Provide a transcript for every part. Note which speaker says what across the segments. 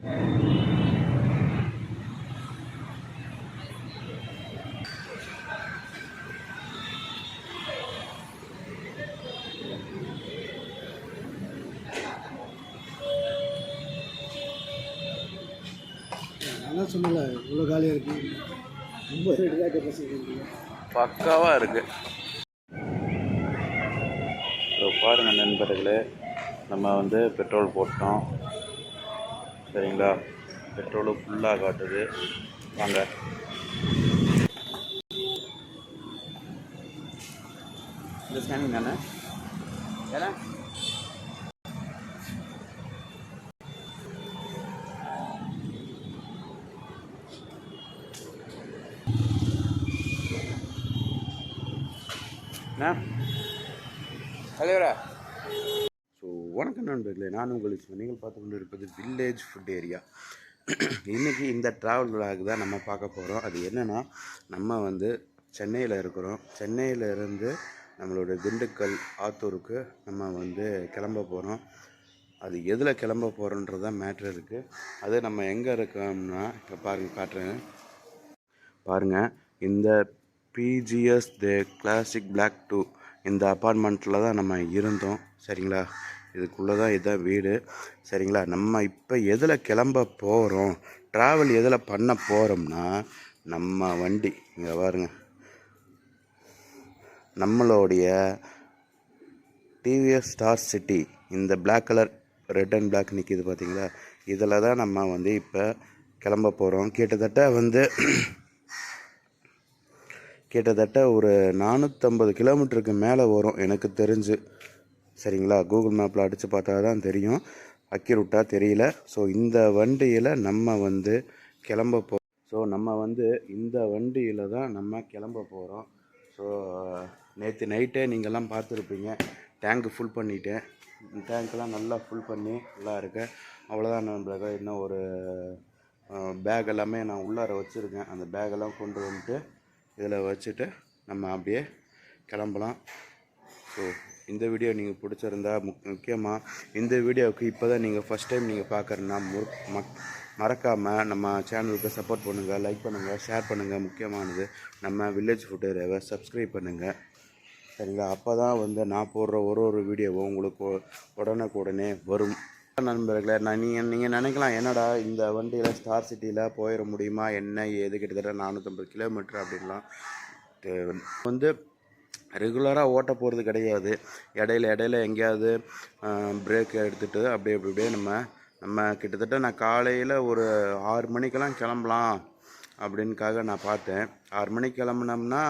Speaker 1: நான் சொன்னல இவ்வளோ காலியாக இருக்குது. 50 தான் கெப்பாசிட்டி இருக்குது.
Speaker 2: பக்காவாக இருக்குது. ஸோ பாருங்கள் நண்பர்களே, நம்ம வந்து பெட்ரோல் போட்டோம். சரிங்களா, பெட்ரோலும் ஃபுல்லாக காட்டுது. வாங்க. இந்த ஸ்கேனிங் தானே ஏன்னா தலைவரா. ஸோ வணக்கம் நண்பர்களே, நான் உங்களுக்கு நீங்கள் பார்த்து கொண்டு இருப்பது வில்லேஜ் ஃபுட் ஏரியா. இன்றைக்கி இந்த ட்ராவல் விலாக் தான் நம்ம பார்க்க போகிறோம். அது என்னென்னா, நம்ம வந்து சென்னையில் இருக்கிறோம். சென்னையிலேருந்து நம்மளோட திண்டுக்கல் ஆத்தூருக்கு நம்ம வந்து கிளம்ப போகிறோம். அது எதில் கிளம்ப போகிறோன்றது தான் மேட்ரு இருக்குது. அது நம்ம எங்கே இருக்கோம்னா, இப்போ பாருங்கள் காட்டுறேன் பாருங்கள். இந்த பிஜிஎஸ் தி கிளாசிக் பிளாக் 2 இந்த அப்பார்ட்மெண்ட்டில் தான் நம்ம இருந்தோம். சரிங்களா, இதுக்குள்ளே தான் இதுதான் வீடு. சரிங்களா, நம்ம இப்போ எதில் கிளம்ப போகிறோம், ட்ராவல் எதில் பண்ண போகிறோம்னா, நம்ம வண்டி இங்கே பாருங்க, நம்மளுடைய டிவிஎஸ் ஸ்டார் சிட்டி, இந்த black colour red and black நிற்கிது பார்த்தீங்களா, இதில் தான் நம்ம வந்து இப்போ கிளம்ப போகிறோம். கிட்டத்தட்ட ஒரு 450 கிலோமீட்டருக்கு மேலே வரும் எனக்கு தெரிஞ்சு. சரிங்களா, கூகுள் மேப்பில் அடித்து பார்த்தா தான் தெரியும், அக்யூரேட்டாக தெரியல. ஸோ இந்த வண்டியில் நம்ம வந்து கிளம்ப இந்த வண்டியில் தான் நம்ம கிளம்ப போகிறோம். ஸோ நேற்று நைட்டே நீங்கள்லாம் பார்த்துருப்பீங்க, டேங்க்கு ஃபுல் பண்ணிட்டேன். டேங்க்கெலாம் நல்லா ஃபுல் பண்ணி நல்லா இருக்கேன். அவ்வளோதான் நண்பர்களே. இன்னும் ஒரு பேக் எல்லாமே நான் உள்ளார வச்சுருக்கேன். அந்த பேக்கெல்லாம் கொண்டு வந்துட்டு இதில் வச்சுட்டு நம்ம அப்படியே கிளம்பலாம். ஸோ இந்த வீடியோ நீங்கள் பிடிச்சிருந்தா, முக்கியமாக இந்த வீடியோவுக்கு இப்போ தான் நீங்கள் ஃபஸ்ட் டைம் நீங்கள் பார்க்குறேன்னா மறக்காமல் நம்ம சேனலுக்கு சப்போர்ட் பண்ணுங்கள், லைக் பண்ணுங்கள், ஷேர் பண்ணுங்கள். முக்கியமானது நம்ம வில்லேஜ் ஃபுட் ஏரியாவை சப்ஸ்கிரைப் பண்ணுங்கள். சரிங்களா, அப்போ தான் வந்து நான் போடுற ஒரு வீடியோவும் உங்களுக்கு உடனே வரும். நண்பர்களே, நீங்கள் நினைக்கலாம், என்னடா இந்த வண்டியில் ஸ்டார் சிட்டியில் போயிட முடியுமா என்ன ஏது, கிட்டத்தட்ட 450 கிலோமீட்டர் அப்படின்லாம் வந்து ரெகுலராக ஓட்ட போகிறது கிடையாது. இடையில எங்கேயாவது பிரேக் எடுத்துகிட்டு அப்படியே நம்ம கிட்டத்தட்ட நான் காலையில் ஒரு 6 மணிக்கெல்லாம் கிளம்பலாம் அப்படின்காக நான் பார்த்தேன். 6 மணிக்கு கிளம்புனோம்னா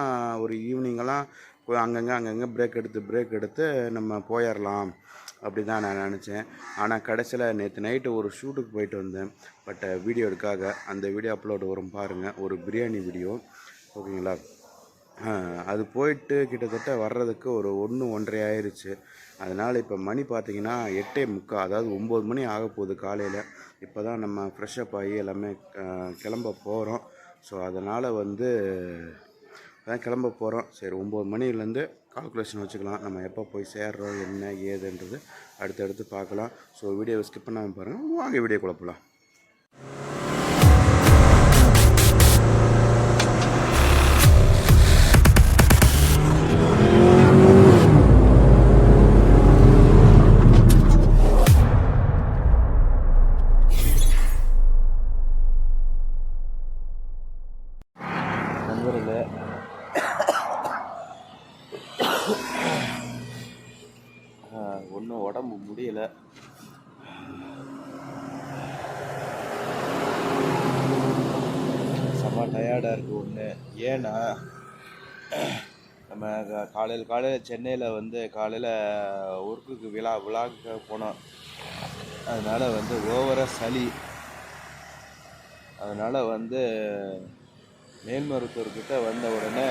Speaker 2: ஒரு ஈவினிங்கெல்லாம் அங்கங்கே பிரேக் எடுத்து நம்ம போயிடலாம் அப்படி தான் நான் நினச்சேன். ஆனால் கடைசியில் நேற்று நைட்டு ஒரு ஷூட்டுக்கு போயிட்டு வந்தேன். பட் வீடியோ எடுக்காக அந்த வீடியோ அப்லோடு வரும் பாருங்கள், ஒரு பிரியாணி வீடியோ. ஓகேங்களா, அது போயிட்டு கிட்டத்தட்ட வர்றதுக்கு ஒரு 1-1:30 ஆயிடுச்சு. அதனால் இப்போ மணி பார்த்திங்கன்னா 8:45, அதாவது 9 மணி ஆக போகுது காலையில். இப்போ தான் நம்ம ஃப்ரெஷ்ஷப் ஆகி எல்லாமே கிளம்ப போகிறோம். ஸோ அதனால் வந்து அதான் கிளம்ப போகிறோம். சரி, 9 மணிலேருந்து கால்குலேஷன் வச்சுக்கலாம், நம்ம எப்போ போய் சேர்றோம் என்ன ஏதுன்றது அடுத்தடுத்து பார்க்கலாம். ஸோ வீடியோவை ஸ்கிப் பண்ணாமல் பாருங்கள். வாங்க வீடியோக்குள்ள போகலாம். நண்பர்களே, ஒன்றும் உடம்பு முடியலை. செம்ம டயர்டாக இருக்குது. ஒன்று ஏன்னா, நம்ம காலையில் சென்னையில் வந்து காலையில் ஒர்க்குக்கு விழாக்கு போனோம். அதனால் வந்து ஓவராக சளி. அதனால் வந்து மேல் மருத்துவர்கிட்ட வந்த உடனே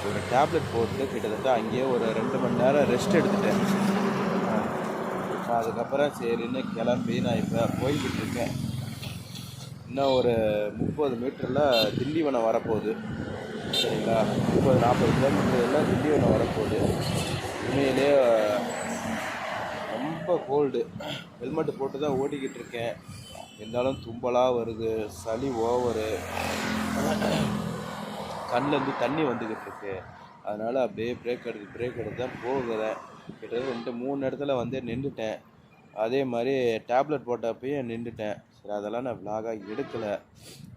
Speaker 2: ஒரு டேப்லெட் போட்டு கிட்டத்தட்ட அங்கேயே ஒரு 2 மணி நேரம் ரெஸ்ட் எடுத்துட்டேன். அதுக்கப்புறம் சரின்னு கிளம்பி நான் இப்போ போய்கிட்டு இருக்கேன். இன்னும் ஒரு 30 மீட்டரில் திண்டிவனம் வரப்போகுது. சரிங்களா, 30-40 கிலோமீட்டரில் திண்டிவனம் வரப்போகுது. உண்மையிலே ரொம்ப கோல்டு. ஹெல்மெட்டு போட்டு தான் ஓட்டிக்கிட்டு இருக்கேன். இருந்தாலும் தும்பலாக வருது, சளி ஓவரு, கண்ணிலேருந்து தண்ணி வந்துக்கிட்டு இருக்கு. அதனால் அப்படியே பிரேக் எடுத்து தான் போகிறேன். கிட்டத்தட்ட 2-3 இடத்துல வந்து நின்றுட்டேன். அதே மாதிரி டேப்லெட் போட்டப்பையும் நின்றுட்டேன். சரி, அதெல்லாம் நான் விலாகாக எடுக்கலை.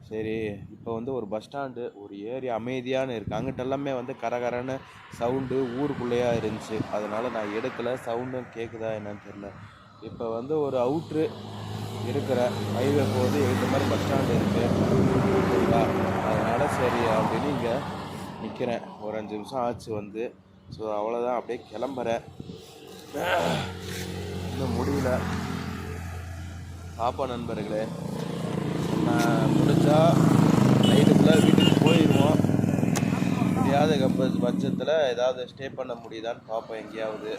Speaker 2: சரி, இப்போ வந்து ஒரு பஸ் ஸ்டாண்டு, ஒரு ஏரியா அமைதியான இருக்குது. அங்கிட்ட எல்லாமே வந்து கரகரன்னு சவுண்டு ஊருக்குள்ளேயா இருந்துச்சு. அதனால் நான் எடுக்கலை. சவுண்டும் கேட்குதா என்னன்னு தெரியல. இப்போ வந்து ஒரு அவுட்ரு இருக்கிற ஹைவே போகுது, இந்த மாதிரி பஸ் ஸ்டாண்டு இருக்குது. சரிங்களா? அதனால் சரி அப்படின்னு இங்கே நிற்கிறேன். ஒரு 5 நிமிஷம் ஆச்சு வந்து. ஸோ அவ்வளோதான், அப்படியே கிளம்புறேன். இன்னும் முடியல. பாப்பா நண்பர்களே, நம்ம முடிஞ்சா நைட்டுக்குள்ளே வீட்டுக்கு போயிடுவோம். முடியாத பட்சத்தில் ஏதாவது ஸ்டே பண்ண முடியுதான்னு பார்ப்போம் எங்கேயாவது.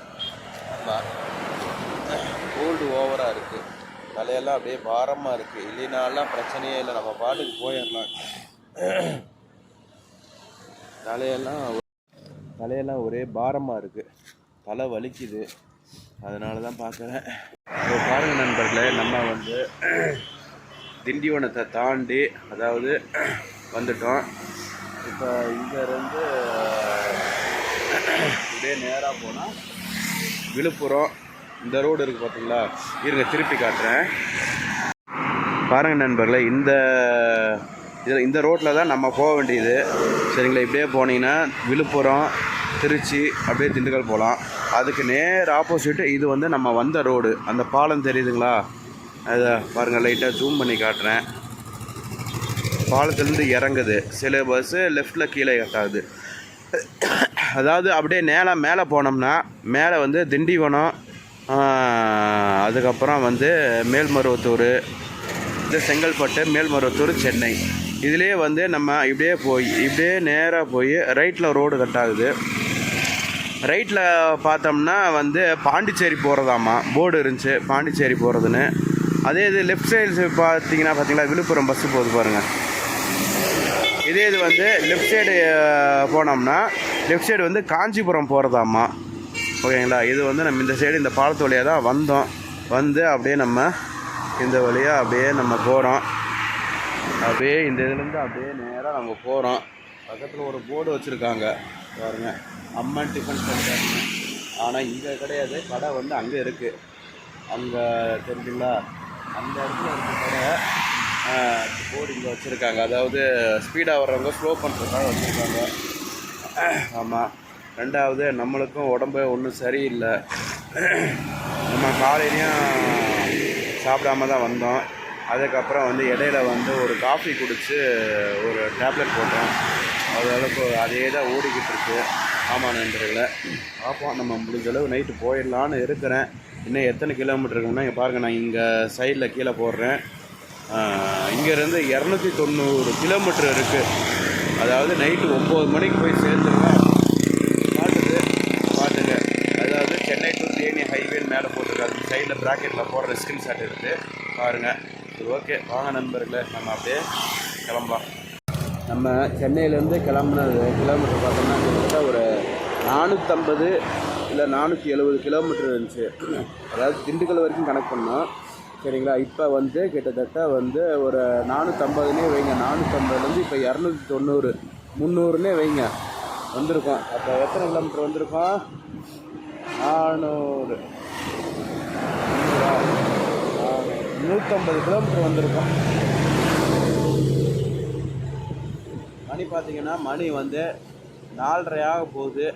Speaker 2: கோல்டு ஓவராக இருக்குது, தலையெல்லாம் அப்படியே பாரமாக இருக்குது. இல்லைனாலாம் பிரச்சனையே இல்லை, நம்ம பாட்டுக்கு போயிடலாம். தலையெல்லாம் ஒரே பாரமாக இருக்குது, தலை வலிக்குது. அதனால தான் பார்க்குறேன். ஸோ பாருங்கள் நண்பர்களே, நம்ம வந்து திண்டிவனத்தை தாண்டி அதாவது வந்துட்டோம். இப்போ இங்கேருந்து இப்படியே நேராக போனால் விழுப்புரம். இந்த ரோடு இருக்குது பார்த்தீங்களா, இருங்க திருப்பி காட்டுறேன். பாருங்கள் நண்பர்களே, இந்த ரோட்டில் தான் நம்ம போக வேண்டியது. சரிங்களா? இப்படியே போனீங்கன்னா விழுப்புரம், திருச்சி, அப்படியே திண்டுக்கல் போகலாம். அதுக்கு நேர் ஆப்போசிட்டு இது வந்து நம்ம வந்த ரோடு. அந்த பாலம் தெரியுதுங்களா? அதை பாருங்கள், லைட்டாக ஜூம் பண்ணி காட்டுறேன். பாலத்துலேருந்து இறங்குது சில பஸ்ஸு, லெஃப்டில் கீழே கட்டாகுது. அதாவது அப்படியே மேலே போனோம்னா மேலே வந்து திண்டிவனம், அதுக்கப்புறம் வந்து மேல்மருவத்தூர், இது செங்கல்பட்டு, மேல்மருவத்தூர், சென்னை. இதிலே வந்து நம்ம இப்படியே நேராக போய் ரைட்டில் ரோடு கட்டாகுது. ரைட்டில் பார்த்தோம்னா வந்து பாண்டிச்சேரி போகிறதாம்மா போர்டு இருந்துச்சு, பாண்டிச்சேரி போகிறதுன்னு. அதே இது லெஃப்ட் சைடு பார்த்தீங்களா, விழுப்புரம் பஸ்ஸு போகுது பாருங்கள். இதே இது வந்து லெஃப்ட் சைடு போனோம்னா லெஃப்ட் சைடு வந்து காஞ்சிபுரம் போகிறதாம்மா. ஓகேங்களா? இது வந்து நம்ம இந்த சைடு இந்த பாலத்து வழியாக தான் வந்தோம். வந்து அப்படியே நம்ம இந்த வழியாக அப்படியே நம்ம போகிறோம். அப்படியே இந்த இதுலேருந்து அப்படியே நேராக நம்ம போகிறோம். பக்கத்தில் ஒரு போர்டு வச்சுருக்காங்க பாருங்கள், அம்மன் டிஃபன் சென்டர். ஆனால் இங்கே கிடையாது, கடை வந்து அங்கே இருக்குது. அங்கே தெரிஞ்சுங்களா, அந்த இடத்துல இருக்க கடை போர்டு இங்கே வச்சுருக்காங்க. அதாவது ஸ்பீடாக வர்றவங்க ஸ்லோ பண்ணுறதுக்காக வச்சுருக்காங்க. ஆமாம். ரெண்டாவது, நம்மளுக்கும் உடம்பு ஒன்றும் சரியில்லை. நம்ம காலையிலையும் சாப்பிடாம தான் வந்தோம். அதுக்கப்புறம் வந்து இடையில வந்து ஒரு காஃபி குடித்து ஒரு டேப்லெட் போட்டோம். அதளவுக்கு அதே தான் ஓடிக்கிட்டு இருக்கு. ஆமாம் நண்பர்களே, பார்ப்போம். நம்ம முடிஞ்சளவு நைட்டு போயிடலான்னு இருக்கிறேன். இன்னும் எத்தனை கிலோமீட்டர் இருக்குன்னா இங்கே பாருங்கள், நான் இங்கே சைடில் கீழே போடுறேன். இங்கேருந்து 290 கிலோமீட்டர் இருக்குது. அதாவது நைட்டு 9 மணிக்கு போய் சேர்ந்துருவேன். பாட்டுங்க. அதாவது சென்னை டு தேனி ஹைவேன்னு மேலே போட்டிருக்காரு. சைடில் ப்ராக்கெட்டில் போடுற ஸ்க்ரீன்ஷாட் இருக்குது பாருங்கள். சரி, ஓகே, வாங்க நண்பர்களே, நம்ம அப்படியே கிளம்பலாம். நம்ம சென்னையிலேருந்து கிளம்புனது கிலோமீட்டர் பார்த்தோம்னா கிட்டத்தட்ட ஒரு 450 இல்லை 470 கிலோமீட்டர் இருந்துச்சு. அதாவது திண்டுக்கல் வரைக்கும் கனெக்ட் பண்ணோம். சரிங்களா? இப்போ வந்து கிட்டத்தட்ட வந்து ஒரு 450னே வைங்க. 450லேருந்து இப்போ 290, 300னே வைங்க வந்திருக்கோம். அப்போ எத்தனை கிலோமீட்டர் வந்திருக்கோம்? 400, 150 கிலோமீட்டர் வந்திருக்கோம். மணி பார்த்திங்கன்னா மணி வந்து 4:30 ஆக போகுது.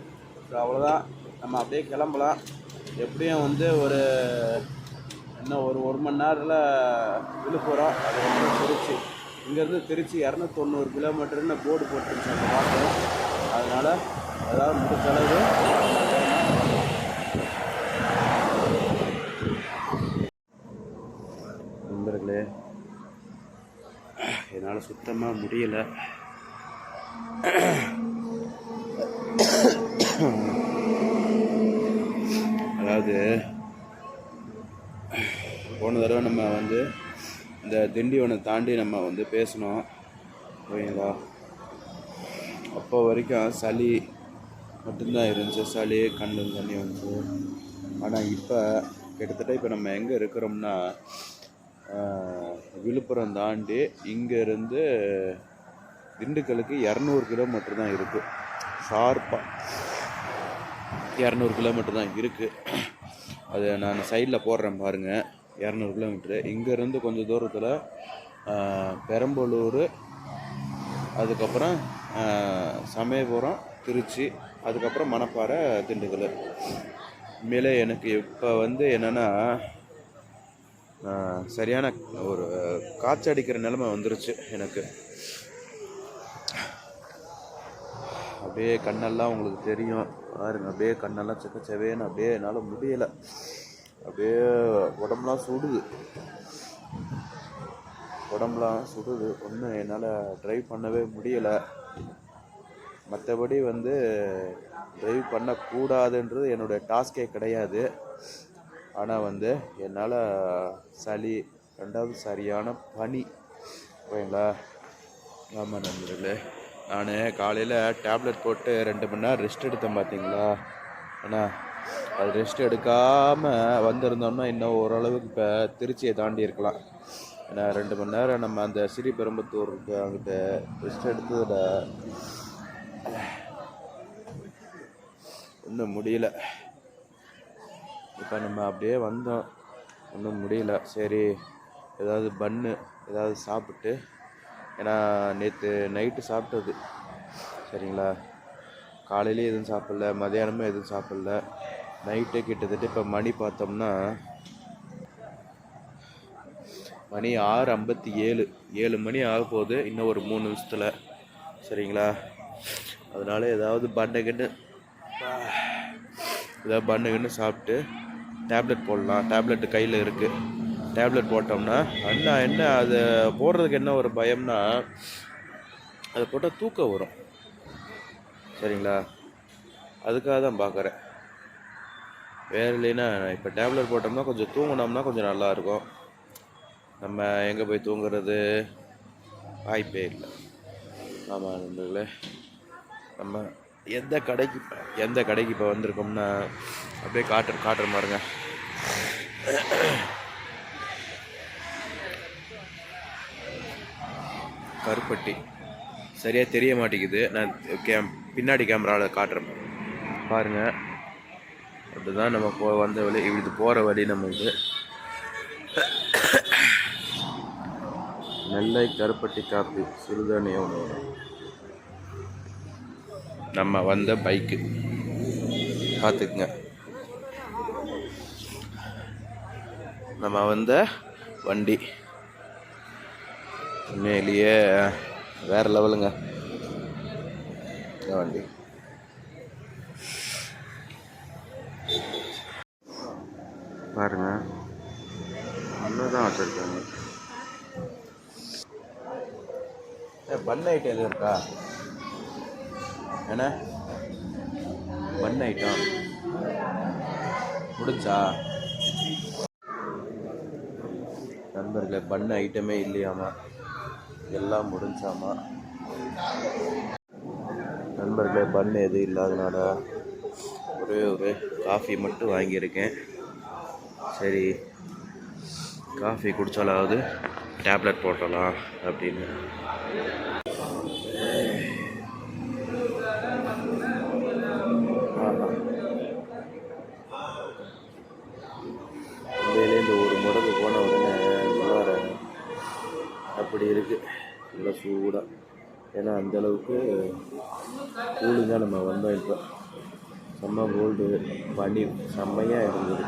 Speaker 2: ஸோ அவ்வளோதான், நம்ம அப்படியே கிளம்பலாம். எப்படியும் வந்து இன்னும் ஒரு மணி நேரத்தில் விழுப்புரம், அதுக்கப்புறம் திருச்சி. இங்கேருந்து திருச்சி 290 கிலோமீட்டர்னு போர்டு போட்டுருச்சு அந்த மாதம். அதனால் ஏதாவது முடிஞ்ச அளவு நண்பர்களே, என்னால் சுத்தமாக முடியலை. அதாவது போன தடவை நம்ம வந்து இந்த திண்டிவனை தாண்டி நம்ம வந்து பேசணும். ஓகேங்களா? அப்போ வரைக்கும் சளி மட்டும்தான் இருந்துச்சு, சளி கண்ணில் தண்ணி வந்துச்சு. ஆனால் இப்போ கிட்டத்தட்ட இப்போ நம்ம எங்கே இருக்கிறோம்னா விழுப்புரம் தாண்டி இங்கேருந்து திண்டுக்கலுக்கு 200 கிலோமீட்டர் தான் இருக்குது. ஷார்ப்பாக 200 கிலோமீட்டர் தான் இருக்குது. அது நான் சைடில் போடுறேன் பாருங்கள். 200 கிலோமீட்ரு. இங்கேருந்து கொஞ்சம் தூரத்தில் பெரம்பலூர், அதுக்கப்புறம் சமயபுரம், திருச்சி, அதுக்கப்புறம் மணப்பாறை, திண்டுக்கல். உண்மையிலே எனக்கு இப்போ வந்து என்னென்னா சரியான ஒரு காய்ச்சடிக்கிற நிலைமை வந்துருச்சு எனக்கு. அப்படியே கண்ணெல்லாம் உங்களுக்கு தெரியும் பாருங்க, அப்படியே கண்ணெல்லாம் செக்கச்சவேன்னு அப்படியே என்னால் முடியலை. அப்படியே உடம்புலாம் சுடுது, ஒன்றும் என்னால் ட்ரைவ் பண்ணவே முடியலை. மற்றபடி வந்து ட்ரைவ் பண்ணக்கூடாதுன்றது என்னுடைய டாஸ்கே கிடையாது. ஆனால் வந்து என்னால் சளி, ரெண்டாவது சரியான பனி, ஓகேங்களா. ஆமாம் நண்பர்களே, நான் காலையில் டேப்லெட் போட்டு 2 மணி நேரம் ரெஸ்ட் எடுத்தேன் பார்த்தீங்களா. ஏன்னா அது ரெஸ்ட் எடுக்காமல் வந்திருந்தோம்னா இன்னும் ஓரளவுக்கு இப்போ திருச்சியை தாண்டி இருக்கலாம். ஏன்னா 2 மணி நேரம் நம்ம அந்த ஸ்ரீபெரும்புத்தூருக்கு அங்கிட்ட ரெஸ்ட் எடுத்ததில் ஒன்றும் முடியல. இப்போ நம்ம அப்படியே வந்தோம், ஒன்றும் முடியல. சரி ஏதாவது பன்னு ஏதாவது சாப்பிட்டு, ஏன்னா நேற்று நைட்டு சாப்பிட்டது சரிங்களா. காலையிலே எதுவும் சாப்பிடல, மதியானமும் எதுவும் சாப்பிடல. நைட்டே கிட்டத்தட்ட இப்போ மணி பார்த்தோம்னா மணி 6:57, 7 மணி ஆக போகுது இன்னும் ஒரு 3 நிமிஷத்தில் சரிங்களா. அதனால ஏதாவது பன்னு சாப்பிட்டு டேப்லெட் போடலாம். டேப்லெட்டு கையில் இருக்குது. டேப்லெட் போட்டோம்னா என்ன அது போடுறதுக்கு என்ன ஒரு பயம்னா, அதை போட்டால் தூக்கம் வரும் சரிங்களா. அதுக்காக தான் பார்க்குறேன். வேறு இல்லைன்னா இப்போ டேப்லெட் போட்டோம்னா கொஞ்சம் தூங்கினோம்னா கொஞ்சம் நல்லாயிருக்கும். நம்ம எங்கே போய் தூங்குறது, வாய்ப்பே இல்லை. ஆமாம் நண்பர்களே, நம்ம எந்த கடைக்கு இப்போ வந்திருக்கோம்னா அப்படியே காட்டுற பாருங்க. கருப்பட்டி சரியாக தெரிய மாட்டேங்குது, நான் பின்னாடி கேமராவில் காட்டுறேன் பாருங்கள். அதுதான் நம்ம வந்த வழி, இது போகிற வழி. நம்ம இது நெல்லை கருப்பட்டி காப்பி சிறுதானிய உணவு. நம்ம வந்த பைக்கு பார்த்துக்குங்க, நம்ம வந்த வண்டி உண்மையிலேயே வேறு லெவலுங்க இந்த வண்டி. பாருங்க, ஒன்றுதான் வச்சுருக்காங்க. பன் ஐட்டம் எதுவும் இருக்கா? என்ன பன் ஐட்டம் முடிஞ்சா நண்பர்களே? பன் ஐட்டமே இல்லையாமா, எல்லாம் முடிஞ்சாமா நண்பர்களே. பன் எதுவும் இல்லாதனால ஒரே ஒரு காஃபி மட்டும் வாங்கியிருக்கேன். சரி காஃபி குடித்தாலாவது டேப்லெட் போட்டலாம் அப்படின்னு. இந்த ஒரு முடக்கு போன உடனே உள்ளார அப்படி இருக்குது, நல்லா சூடாக. ஏன்னா அந்தளவுக்கு கூலிங்காக நம்ம வந்தோம். இப்போ செம்ம கோல்டு, பனி செம்மையாக இருந்தது.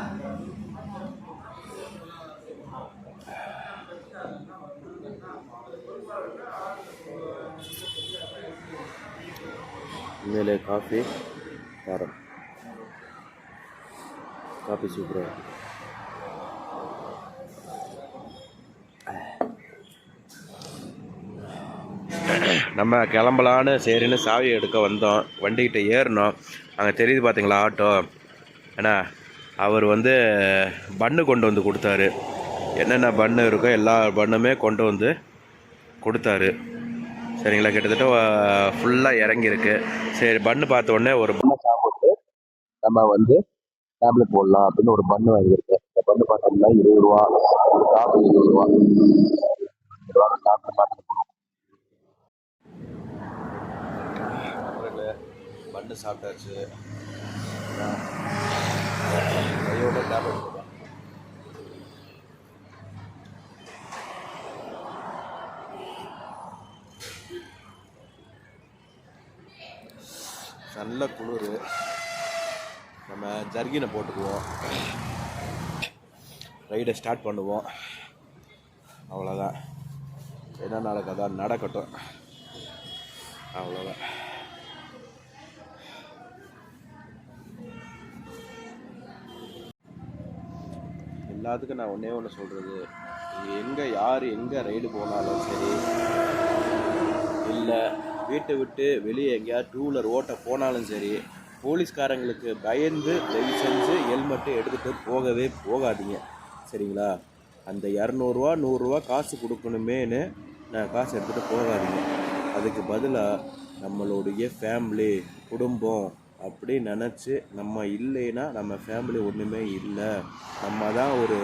Speaker 2: உண்மையிலே காஃபி தரம், காஃபி சூப்பராக. நம்ம கிளம்பலான்னு சரின்னு சாவி எடுக்க வந்தோம், வண்டிக்கிட்ட ஏறினோம். அங்கே தெரியுது பார்த்தீங்களா ஆட்டோ. ஏன்னா அவர் வந்து பன்னு கொண்டு வந்து கொடுத்தாரு. என்னென்ன பன்னு இருக்கோ எல்லா பண்ணுமே கொண்டு வந்து கொடுத்தாரு சரிங்களா. கிட்டத்தட்ட ஃபுல்லாக இறங்கியிருக்கு. சரி பன்னு பார்த்த உடனே ஒரு பன்னு சாப்பிட்டு நம்ம வந்து டேப்லெட் போடலாம் அப்படின்னு ஒரு பன்னு வாங்கியிருக்கேன். இந்த பன்னு பார்த்தோம்னா 20 ரூபா. காஃபி 20 ரூபா சாப்பிட்டு பார்த்துட்டு போகணும். பண்ணு சாப்பிட்டாச்சு. கையோட டேப்லெட் போடுறேன். நல்ல குளிர். நம்ம ஜர்கினை போட்டுக்குவோம், ரைடை ஸ்டார்ட் பண்ணுவோம். அவ்வளோதான். என்ன நடக்காதா நடக்கட்டும், அவ்வளோதான். எல்லாத்துக்கும் நான் ஒன்றே ஒன்று சொல்கிறது, யார் எங்கே ரைடு போனாலும் சரி, இல்லை வீட்டை விட்டு வெளியே எங்கேயாவது 2 வீலர் ஓட்ட போனாலும் சரி, போலீஸ்காரங்களுக்கு பயந்து தயவு செஞ்சு ஹெல்மெட்டை எடுத்துகிட்டு போகவே போகாதீங்க. சரிங்களா? அந்த 200 ரூபா 100 ரூபா காசு கொடுக்கணுமேனு நான் காசு எடுத்துகிட்டு போகாதீங்க. அதுக்கு பதிலாக நம்மளுடைய ஃபேமிலி குடும்பம் அப்படி நினச்சி, நம்ம இல்லைன்னா நம்ம ஃபேமிலி ஒன்றுமே இல்லை, நம்ம தான் ஒரு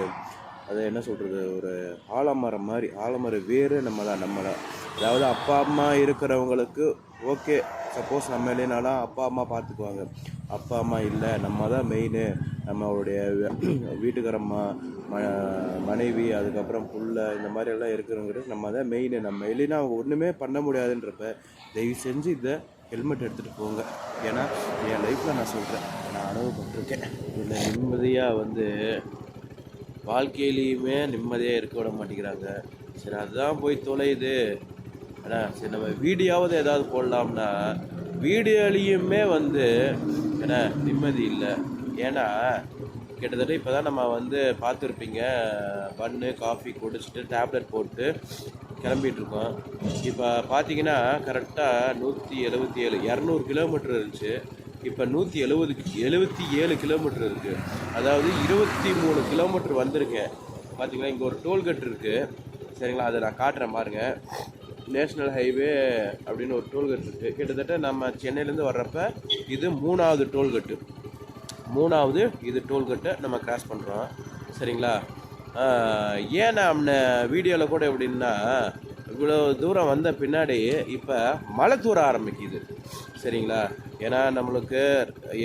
Speaker 2: அதை என்ன சொல்கிறது, ஒரு ஆலமரம் மாதிரி, ஆலமர வேறு நம்ம தான். அதாவது அப்பா அம்மா இருக்கிறவங்களுக்கு ஓகே, சப்போஸ் நம்ம இல்லைனாலும் அப்பா அம்மா பார்த்துக்குவாங்க. அப்பா அம்மா இல்லை, நம்ம தான் மெயினு. நம்மளுடைய வீட்டுக்காரம்மா, மனைவி, அதுக்கப்புறம் புள்ள, இந்த மாதிரி எல்லாம் இருக்கிறவங்களுக்கு நம்ம தான் மெயின். நம்ம இல்லைன்னா அவங்க ஒன்றுமே பண்ண முடியாதுன்றப்ப தயவு செஞ்சு இதை ஹெல்மெட் எடுத்துகிட்டு போங்க. ஏன்னா என் லைஃப்பில் நான் சொல்கிறேன், நான் அனுபவப்பட்டிருக்கேன். இதில் நிம்மதியாக வாழ்க்கையிலையுமே நிம்மதியாக இருக்க விட மாட்டேங்கிறாங்க. சரி, அதுதான் போய் தொலையுது. ஆனால் சரி, நம்ம வீடியோவாவது ஏதாவது போடலாம்னா வீடியோலையுமே ஏன்னா நிம்மதி இல்லை. ஏன்னா கிட்டத்தட்ட இப்போ தான் நம்ம பார்த்துருப்பீங்க, பன்னு காஃபி குடிச்சிட்டு டேப்லெட் போட்டு கிளம்பிகிட்ருக்கோம். இப்போ பார்த்தீங்கன்னா கரெக்டாக 177 200 கிலோமீட்டர் இருந்துச்சு. இப்போ 177 கிலோமீட்டர் இருக்குது. அதாவது 23 கிலோமீட்டர் வந்திருக்கேன். பார்த்தீங்கன்னா இங்கே ஒரு டோல்கேட் இருக்குது. சரிங்களா? அதை நான் காட்டுறேன் பாருங்கள். நேஷ்னல் ஹைவே அப்படின்னு ஒரு டோல்கேட் இருக்குது. கிட்டத்தட்ட நம்ம சென்னையிலேருந்து வர்றப்ப இது 3வது டோல்கேட்டு. 3வது இது டோல்கேட்டை நம்ம கிராஸ் பண்ணுறோம். சரிங்களா? ஏன் நம்ம வீடியோவில் கூட எப்படின்னா, இவ்வளோ தூரம் வந்த பின்னாடி இப்போ மழை தூர ஆரம்பிக்குது. சரிங்களா? ஏன்னா நம்மளுக்கு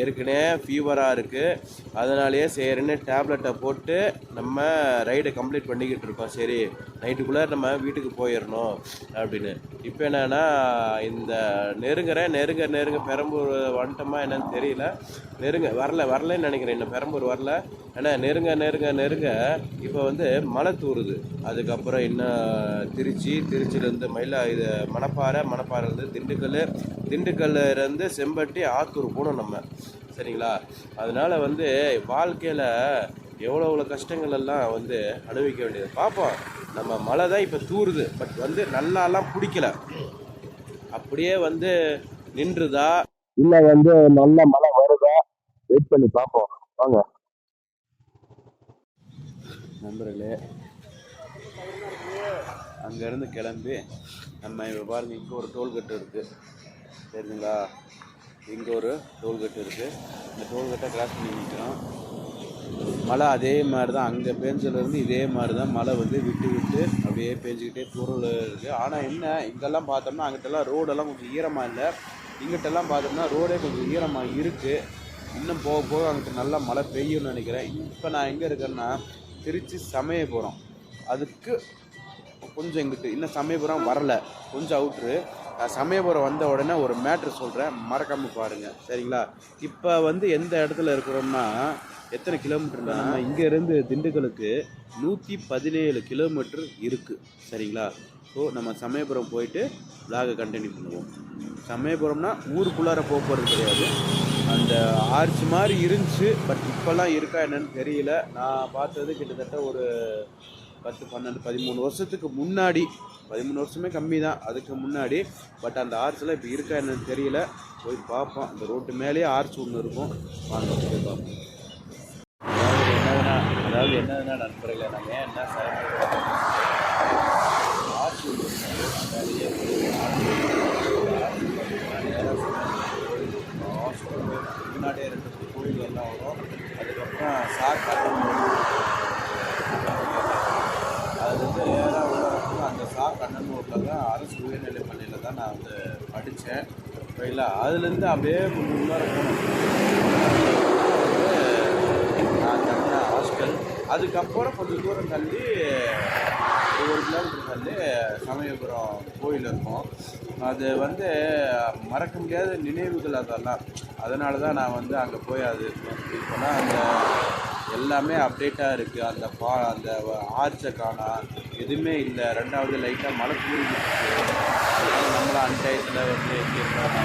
Speaker 2: ஏற்கனவே ஃபீவராக இருக்குது. அதனாலேயே சரின்னு டேப்லெட்டை போட்டு நம்ம ரைடை கம்ப்ளீட் பண்ணிக்கிட்டு இருக்கோம். சரி, நைட்டுக்குள்ளே நம்ம வீட்டுக்கு போயிடணும் அப்படின்னு. இப்போ என்னென்னா, இந்த நெருங்க பெரம்பூர் வந்துட்டோமா என்னன்னு தெரியல. வரலன்னு நினைக்கிறேன். இன்னும் பெரம்பூர் வரல. ஏன்னா நெருங்க இப்போ மழை தூருது. அதுக்கப்புறம் இன்னும் திருச்சியிலேருந்து மணப்பாறையிலேருந்து திண்டுக்கல்லிருந்து செம்பட்டி ஆத்தூர் போகணும் நம்ம. சரிங்களா? அதனால் வாழ்க்கையில் எவ்வளோ கஷ்டங்கள் எல்லாம் அனுபவிக்க வேண்டியது. பார்ப்போம். நம்ம மழை தான் இப்போ தூருது. பட் நல்லாலாம் பிடிக்கல. அப்படியே நின்றுதா இல்லை நல்ல மழை வருதா, வெயிட் பண்ணி பார்ப்போம். வாங்க நண்பர்களே, அங்கேருந்து கிளம்பி நம்ம இப்போ பாருங்கள், இங்கே ஒரு டோல்கேட் இருக்குது. சரிங்களா? இங்கே ஒரு டோல்கேட் இருக்குது. இந்த டோல்கேட்டை கிராஸ் பண்ணி நிற்கிறோம். மழை அதே மாதிரி தான், அங்கே பேஞ்சதுலேருந்து இதே மாதிரி தான் மழை விட்டு அப்படியே பேஞ்சிக்கிட்டே தூரல் இருக்குது. ஆனால் என்ன, இங்கெல்லாம் பார்த்தோம்னா அங்கிட்டெல்லாம் ரோடெல்லாம் கொஞ்சம் ஈரமாக இல்லை. இங்கிட்டெல்லாம் பார்த்தோம்னா ரோடே கொஞ்சம் ஈரமாக இருக்குது. இன்னும் போக போக அங்கிட்ட நல்லா மழை பெய்யும்னு நினைக்கிறேன். இப்போ நான் எங்கே இருக்கேன்னா திருச்சி சமயபுரம். அதுக்கு கொஞ்சம் எங்கிட்ட இன்னும் சமயபுரம் வரல, கொஞ்சம் அவுட்ரு. சமயபுரம் வந்த உடனே ஒரு மேட்ரு சொல்கிறேன், மறக்காமல் பாருங்கள். சரிங்களா? இப்போ எந்த இடத்துல இருக்கிறோம்னா, எத்தனை கிலோமீட்டர்னா, நம்ம இங்கேருந்து திண்டுக்கலுக்கு 117 கிலோமீட்டர் இருக்குது. சரிங்களா? ஸோ நம்ம சமயபுரம் போயிட்டு விலாகை கண்டினியூ பண்ணுவோம். சமயபுரம்னா ஊருக்குள்ளார போக்குவரத்து கிடையாது. அந்த ஆர்ச் மாதிரி இருந்துச்சு. பட் இப்போல்லாம் இருக்கா என்னன்னு தெரியல. நான் பார்த்தது கிட்டத்தட்ட ஒரு 10, 12, 13 வருஷத்துக்கு முன்னாடி. 13 வருஷமே கம்மி தான் அதுக்கு முன்னாடி. பட் அந்த ஆர்ச்செலாம் இப்போ இருக்கா என்னன்னு தெரியல. போய் பார்ப்போம். அந்த ரோட்டு மேலேயே ஆர்ச் ஒன்று இருக்கும். வாங்க போய் பார்ப்போம். அதாவது என்னதுன்னா நண்பர்களே, நம்ம ஏன் என்ன ஆர்ச் ஒன்று மேலேயே முன்னாடியே 2 கோயில் எல்லாம் வரும். அதுக்கப்புறம் சாக்காட்டம் கண்ணனூரில் தான் அரசு உயர்நிலைப் பள்ளியில் தான் நான் வந்து படித்தேன். சரிங்களா, அதுலேருந்து அப்படியே கொஞ்சம் உள்ளார நான் தங்கின ஹாஸ்டல். அதுக்கப்புறம் கொஞ்சம் தூரம் தள்ளி 1 கிலோமீட்டர் தள்ளி சமயபுரம் கோயில் இருக்கும். அது வந்து மறக்க முடியாத நினைவுகள் அதெல்லாம். அதனால தான் நான் வந்து அங்கே போய் அது இப்போலாம் அந்த எல்லாமே அப்டேட்டாக இருக்குது. அந்த ஆர்ச்சை காணா, எதுவுமே இல்லை. 2வது லைட்டாக மழை தூரிக்கிட்டு, அதனால் நம்மளாம் அன்டயத்தில் வந்து எப்படி இருக்கிறாங்க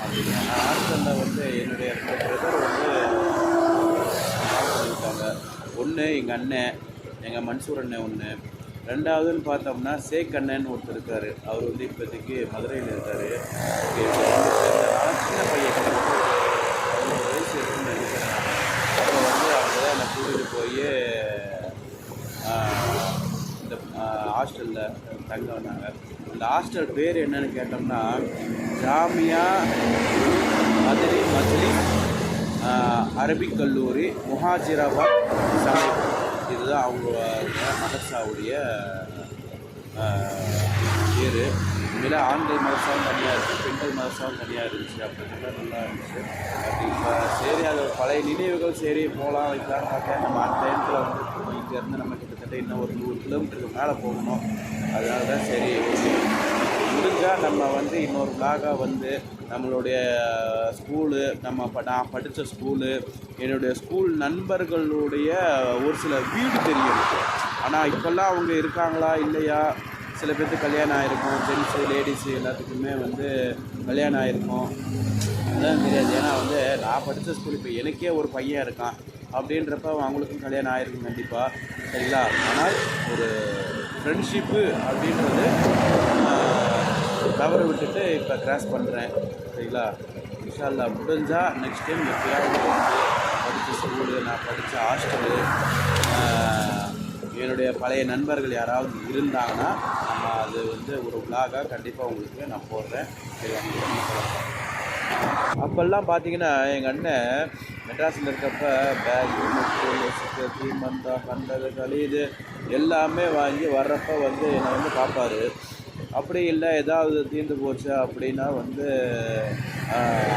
Speaker 2: அப்படிங்க. நான் ஹாஸ்டலில் வந்து என்னுடைய 2 பிரதர் வந்து சொல்லியிருக்காங்க. ஒன்று எங்கள் அண்ணன், எங்கள் மன்சூர் அண்ணன் ஒன்று. 2வதுன்னு பார்த்தோம்னா சேக் அண்ணன்னு ஒருத்தர் இருக்கார். அவர் வந்து இப்போதைக்கு மதுரையில் இருக்கார். சின்ன பையன் 11 வயசு இருக்குன்னு நினைக்கிறேன். அப்போ வந்து அவங்க தான் என்னை கூட்டிகிட்டு போய் இந்த ஹாஸ்டலில் தங்க வந்தாங்க. இந்த ஹாஸ்டல் பேர் என்னன்னு கேட்டோம்னா ஜாமியா மதுரை மஜ்லிஸ் அரபிக் கல்லூரி முஹாஜிராபாத் சமீபம். இதுதான் அவங்க மதரசாவுடைய பேர். இதில் ஆண்கள் மதரசாவும் தனியாக இருக்குது, பெண்கள் மதரசாவும் தனியாக இருந்துச்சு. அப்படிங்கிறத நல்லா இருந்துச்சு. அப்படி இப்போ சரி, அது பழைய நினைவுகள். சரி போகலாம் வைக்கலான்னு பார்த்தேன். நம்ம அந்த டைத்தில் வந்து இங்கேருந்து நம்ம கிட்டத்தட்ட இன்னும் ஒரு 100 கிலோமீட்டருக்கு மேலே போகணும். அதனால தான் சரி முடிஞ்சால் நம்ம வந்து இன்னொரு vlog-ஆ வந்து நம்மளுடைய ஸ்கூலு, நான் படித்த ஸ்கூலு, என்னுடைய ஸ்கூல் நண்பர்களுடைய ஒரு சில வீடு தெரியும் எனக்கு. ஆனால் இப்போல்லாம் அவங்க இருக்காங்களா இல்லையா, சில பேர்த்துக்கு கல்யாணம் ஆகிருக்கும், ஜென்ஸு லேடிஸு எல்லாத்துக்குமே வந்து கல்யாணம் ஆகிருக்கும், அதான் தெரியாது. ஏன்னா வந்து நான் படித்த ஸ்கூல் இப்போ எனக்கே ஒரு பையன் இருக்கான் அப்படின்றப்ப அவங்களுக்கும் கல்யாணம் ஆகிருக்கும் கண்டிப்பாக. சரிங்களா, ஆனால் ஒரு ஃப்ரெண்ட்ஷிப்பு அப்படின்றது தவற விட்டுட்டு இப்போ கிராஸ் பண்ணுறேன். சரிங்களா, இன்ஷா அல்லாஹ் முடிஞ்சால் நெக்ஸ்ட் டைம் எப்பயாவது வந்து படித்த ஸ்கூலு, நான் படித்த ஹாஸ்டலு, என்னுடைய பழைய நண்பர்கள் யாராவது இருந்தாங்கன்னா நம்ம அது வந்து ஒரு vlog-ஆ கண்டிப்பாக உங்களுக்கு நான் போடுறேன். அப்போல்லாம் பார்த்தீங்கன்னா எங்கள் அண்ணன் மெட்ராஸில் இருக்கப்ப பேகு, முக்கு, தீமந்தா, கண்டது, கழிது எல்லாமே வாங்கி வர்றப்போ வந்து என்னை வந்து பார்ப்பார். அப்படி இல்லை ஏதாவது தீர்ந்து போச்சு அப்படின்னா வந்து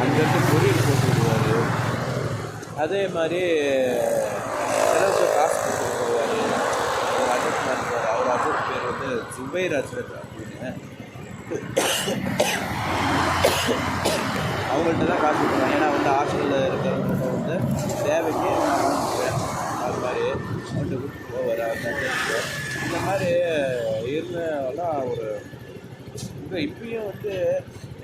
Speaker 2: அங்கேருந்து பொரியல் போட்டு விடுவார். அதே மாதிரி செலவுக்கு காசு கொடுத்து போவார். அவர் அஜத் இருப்பார். அவர் அஜத் பேர் வந்து ஜுபைர் அஜரத் அப்படின்னு. அவங்கள்ட்ட தான் காசு கொடுப்பாங்க. ஏன்னா வந்து ஹாஸ்டலில் இருக்கிறவங்க வந்து தேவைக்கு நான் வாங்கிக்குவேன். அது மாதிரி அவன்கிட்ட கூப்பிட்டு போவார். அவர் இந்த மாதிரி இருந்தெல்லாம் ஒரு இப்பயும் வந்து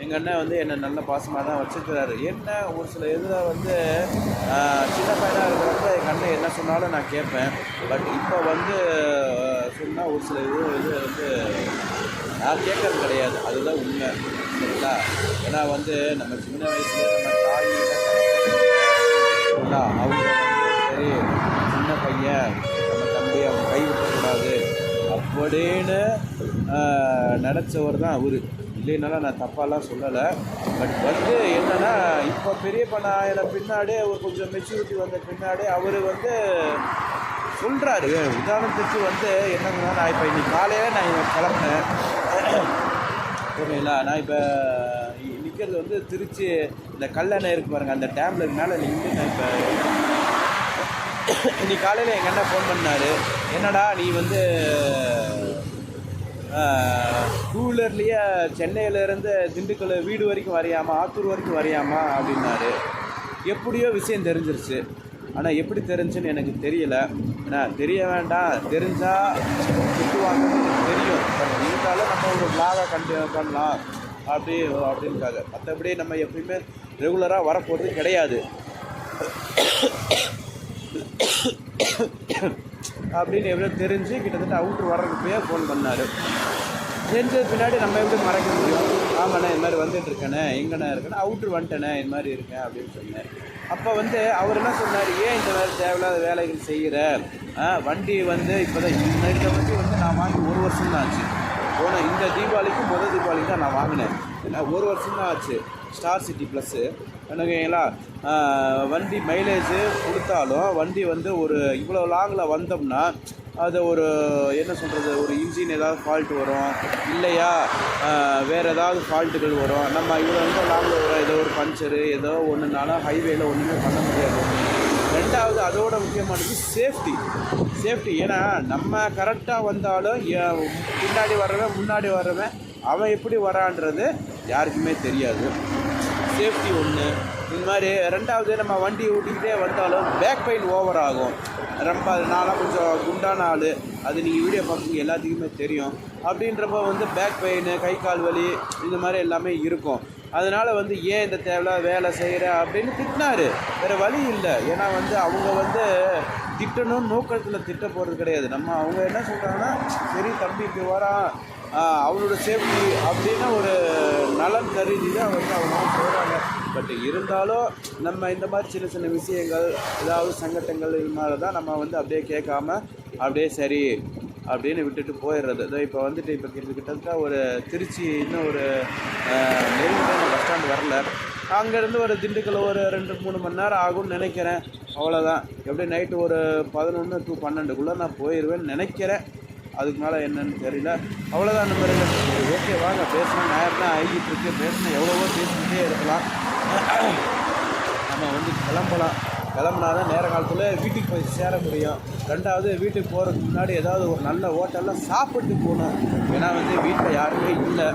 Speaker 2: எங்கள் அண்ணன் வந்து என்னை நல்ல பாசமாக தான் வச்சுருக்கிறாரு. என்ன ஒரு சில இதில் வந்து சின்ன பையனாக இருக்கிறப்ப எங்கள் அண்ணன் என்ன சொன்னாலும் நான் கேட்பேன். பட் இப்போ வந்து சொன்னால் ஒரு சில இது வந்து நான் கேட்கறது கிடையாது. அதுதான் உண்மை. சரிங்களா, ஏன்னா வந்து நம்ம சின்ன வயசுல நம்ம தாய் அவங்க வந்து சரி சின்ன பையன், நம்ம தம்பி அவங்க கை விட்டக்கூடாது அப்படின்னு நினச்சவர் தான் அவர். இல்லைனாலும் நான் தப்பாலாம் சொல்லலை. பட் வந்து என்னென்னா இப்போ பெரிய பண்ண பின்னாடி அவர் கொஞ்சம் மெச்சூரிட்டி வந்த பின்னாடி அவர் வந்து சொல்கிறாரு. உதாரணத்துக்கு வந்து என்னங்கன்னா, நான் இப்போ இன்றைக்கி காலையில் நான் கிளம்புனேன். ஓகேங்களா, நான் இப்போ நிற்கிறது வந்து திருச்சி இந்த கல்லணை இருக்கு பாருங்கள், அந்த டேமில் மேலே நின்று நான் இப்போ இன்னைக்கு காலையில் எங்கள் அண்ணன் ஃபோன் பண்ணார். என்னடா நீ வந்து 2 வீலர்லேயே சென்னையிலேருந்து திண்டுக்கல் வீடு வரைக்கும் வரையாமா, ஆத்தூர் வரைக்கும் வரையாமா அப்படின்னாரு. எப்படியோ விஷயம் தெரிஞ்சிருச்சு. ஆனால் எப்படி தெரிஞ்சுன்னு எனக்கு தெரியலை. ஏன்னா தெரிய வேண்டாம், தெரிஞ்சால் திட்டுவாங்கன்னு தெரியும். பட் இருந்தாலும் நம்ம ஒரு vlog-ஆ கண்டினியூ பண்ணலாம் அப்படின்னுக்காக. மற்றபடி நம்ம எப்பயுமே ரெகுலராக வரப்போகிறது கிடையாது அப்படின்னு எப்படியோ தெரிஞ்சு கிட்டத்தட்ட அவுட்ரு வர்றதுக்கு ஃபோன் பண்ணார். தெரிஞ்சது பின்னாடி நம்ம எப்படி மறைக்க முடியும்? ஆமாண்ணே இது மாதிரி வந்துட்டுருக்கேண்ணே, எங்கண்ணே இருக்கேண்ணே, அவுட்ரு வந்துட்டேண்ணே, இது மாதிரி இருக்கேன் அப்படின்னு சொன்னேன். அப்போ வந்து அவர் என்ன சொன்னார், ஏன் இந்த மாதிரி தேவையில்லாத வேலைகள் செய்கிற, வண்டி வந்து இப்போ தான் இந்த வண்டி வந்து நான் வாங்கி 1 வருஷம் தான் ஆச்சு. போன இந்த தீபாவளிக்கு முதல் தீபாவளிக்கு தான் நான் வாங்கினேன். ஏன்னா 1 வருஷம் தான் ஆச்சு. ஸ்டார் சிட்டி ப்ளஸ்ஸு எனக்குங்களா வண்டி மைலேஜு கொடுத்தாலும் வண்டி வந்து ஒரு இவ்வளோ லாங்கில் வந்தோம்னா அது ஒரு என்ன சொல்கிறது, ஒரு இன்ஜின் ஏதாவது ஃபால்ட் வரும், இல்லையா வேறு ஏதாவது ஃபால்ட்டுகள் வரும். நம்ம இவ்வளோ வந்து லாங்கில் வரும், ஏதோ ஒரு பஞ்சரு ஏதோ ஒன்றுனாலும் ஹைவேயில் ஒன்றுமே பண்ண முடியாது. ரெண்டாவது அதோட முக்கியமானது சேஃப்டி. ஏன்னா நம்ம கரெக்டாக வந்தாலும் பின்னாடி வர்றவன் முன்னாடி வர்றவன் அவன் எப்படி வரான்றது யாருக்குமே தெரியாது. சேஃப்டி ஒன்று. இந்த மாதிரி ரெண்டாவது நம்ம வண்டி ஓட்டிக்கிட்டே வந்தாலும் பேக் பெயின் ஓவர் ஆகும். ரொம்ப நாளாக கொஞ்சம் குண்டான ஆள், அது நீங்கள் வீடியோ பார்க்குறீங்க எல்லாத்துக்குமே தெரியும். அப்படின்றப்ப வந்து பேக் பெயின், கை கால் வலி இந்த மாதிரி எல்லாமே இருக்கும். அதனால் வந்து ஏன் இந்த தேவையில்லாத வேலை செய்கிற அப்படின்னு திட்டினார். வேறு வழி இல்லை. ஏன்னா வந்து அவங்க வந்து திட்டணும்னு நோக்கத்தில் திட்ட போகிறது கிடையாது. அவங்க என்ன சொல்கிறாங்கன்னா, சரி தம்பி இப்படி வரான், அவனோட சேஃப்டி அப்படின்னு ஒரு நலன் கருதி தான் வந்து அவங்க சொல்கிறாங்க. பட் இருந்தாலும் நம்ம இந்த மாதிரி சின்ன சின்ன விஷயங்கள், ஏதாவது சங்கட்டங்கள் இது மாதிரி தான் நம்ம வந்து அப்படியே கேட்காம அப்படியே சரி அப்படின்னு விட்டுட்டு போயிடுறது. இதோ இப்போ வந்துட்டு இப்போ கிட்டத்தட்ட ஒரு திருச்சி இன்னும் ஒரு நெருங்கிட்ட பஸ் ஸ்டாண்ட் வரல. அங்கேருந்து ஒரு திண்டுக்கல் ஒரு 2-3 மணி நேரம் ஆகும்னு நினைக்கிறேன். அவ்வளோதான். எப்படி நைட்டு ஒரு 11 to 12 நான் போயிடுவேன்னு நினைக்கிறேன். அதுக்கு மேலே என்னன்னு தெரியல. அவ்வளோதான் நம்பர். ஓகே வாங்க பேசணும். நேரம் தான் ஆகிட்டு இருக்கு. பேசணும் எவ்வளவோ பேசிக்கிட்டே இருக்கலாம். நம்ம வந்து கிளம்புனா தான் நேர காலத்தில் வீட்டுக்கு போய் சேர முடியும். ரெண்டாவது வீட்டுக்கு போகிறதுக்கு முன்னாடி ஏதாவது ஒரு நல்ல ஹோட்டலில் சாப்பிட்டு போகணும். ஏன்னா வந்து வீட்டில் யாருமே இல்லை.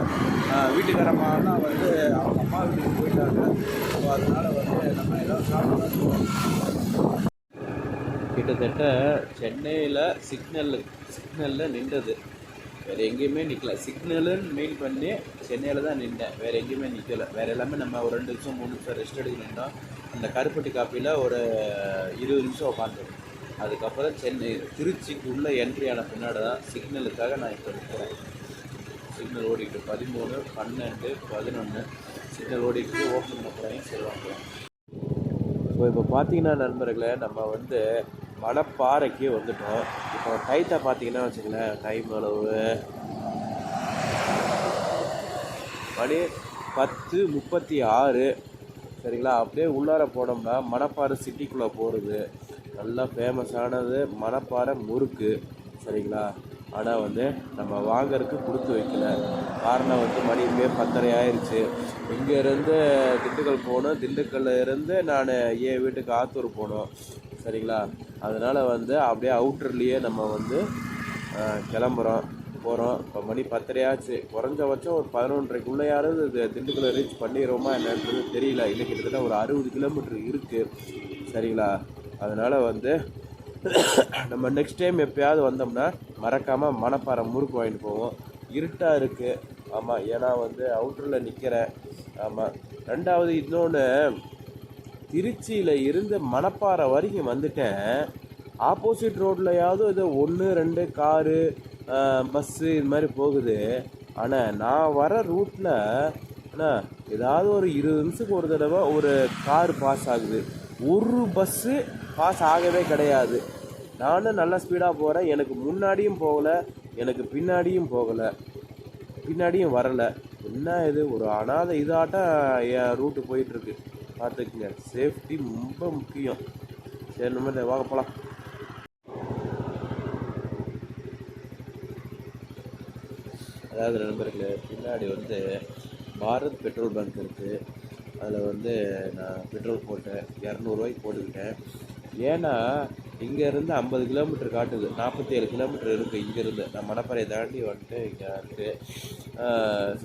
Speaker 2: வீட்டுக்காரம்மாலாம் வந்து அவங்க அம்மா வீட்டுக்கு போயிட்டாங்க. ஸோ அதனால் வந்து நம்ம ஏதாவது சாப்பிடணும். கிட்டத்தட்ட சென்னையில் சிக்னலில் நின்றது, வேறு எங்கேயுமே நிற்கல. சிக்னலுன்னு மெயின் பண்ணி சென்னையில் தான் நின்றேன், வேறு எங்கேயுமே நிற்கலை. வேறு எல்லாமே நம்ம ஒரு 2 நிமிஷம் 3 நிமிஷம் ரெஸ்ட் எடுக்க நின்றோம். அந்த கருப்பட்டி காப்பியில் ஒரு 20 நிமிஷம் உட்காந்துரும். அதுக்கப்புறம் திருச்சிக்கு உள்ளே என்ட்ரி ஆன பின்னாடி தான் சிக்னலுக்காக நான் இப்போ நிற்கிறேன். சிக்னல் ஓடிக்கிட்டு 13, 12, 11 சிக்னல் ஓடிக்கிட்டு ஓப்பன் பண்ண போகிறேன், சொல்லுவாங்க. ஸோ இப்போ பார்த்தீங்கன்னா நண்பர்களே, நம்ம வந்து மணப்பாறைக்கு வந்துட்டோம். இப்போ டைத்தை பார்த்தீங்கன்னா வச்சுங்களேன், டைம் அளவு மணி 10:36. சரிங்களா? அப்படியே உள்ளார போனோம்னா மணப்பாறை சிட்டிக்குள்ளே போகிறது. நல்லா ஃபேமஸானது மணப்பாறை முறுக்கு. சரிங்களா? ஆனால் வந்து நம்ம வாங்கறதுக்கு கொடுத்து வைக்கல. காரணம் வந்து மணி இப்போயே 10:30 ஆயிடுச்சு. இங்கேருந்து திண்டுக்கல் போகணும். திண்டுக்கல்ல இருந்து நான் என் வீட்டுக்கு ஆத்தூர் போகணும். சரிங்களா? அதனால் வந்து அப்படியே அவுட்டர்லேயே நம்ம வந்து போகிறோம். இப்போ மணி 10:30 ஆச்சு. குறைஞ்சபட்சம் ஒரு 11:30க்குள்ளேயாவது திண்டுக்கல்லை ரீச் பண்ணிடுவோமா என்னன்றது தெரியல. இன்னும் கிட்டத்தட்ட ஒரு 60 கிலோமீட்டர் இருக்குது. சரிங்களா? அதனால் வந்து நம்ம நெக்ஸ்ட் டைம் எப்போயாவது வந்தோம்னா மறக்காமல் மணப்பாறை முறுக்கு வாங்கிட்டு போவோம். இருட்டாக இருக்குது. ஆமாம், ஏன்னா வந்து அவுட்டரில் நிற்கிறேன். ஆமாம். ரெண்டாவது இன்னொன்று, திருச்சியில் இருந்து மணப்பாறை வரைக்கும் வந்துட்டேன். ஆப்போசிட் ரோட்லையாவது இது 1-2 காரு பஸ்ஸு இது மாதிரி போகுது. ஆனால் நான் வர ரூட்டில் ஏதாவது ஒரு 20 நிமிஷத்துக்கு ஒரு தடவை ஒரு கார் பாஸ் ஆகுது. ஒரு பஸ்ஸு பாஸ் ஆகவே கிடையாது. நானும் நல்லா ஸ்பீடாக போகிறேன். எனக்கு முன்னாடியும் போகலை, எனக்கு பின்னாடியும் வரலை. என்ன இது, ஒரு அனாதை இதாட்டம் என் ரூட்டு போயிட்டுருக்கு. பார்த்துக்குங்க, சேஃப்டி ரொம்ப முக்கியம். சரி, நம்ம வாங்க போகலாம். அதாவது நண்பர்களே, பின்னாடி வந்து பாரத் பெட்ரோல் பங்க் இருக்குது. அதில் வந்து நான் பெட்ரோல் போட்டேன், 200 ரூபாய்க்கு போட்டுக்கிட்டேன். ஏன்னா இங்கேருந்து 50 கிலோமீட்டர் காட்டுது, 47 கிலோமீட்டர் இருக்குது இங்கேருந்து. நான் மணப்பாறையை தாண்டி வந்துட்டு இங்கே இருக்குது.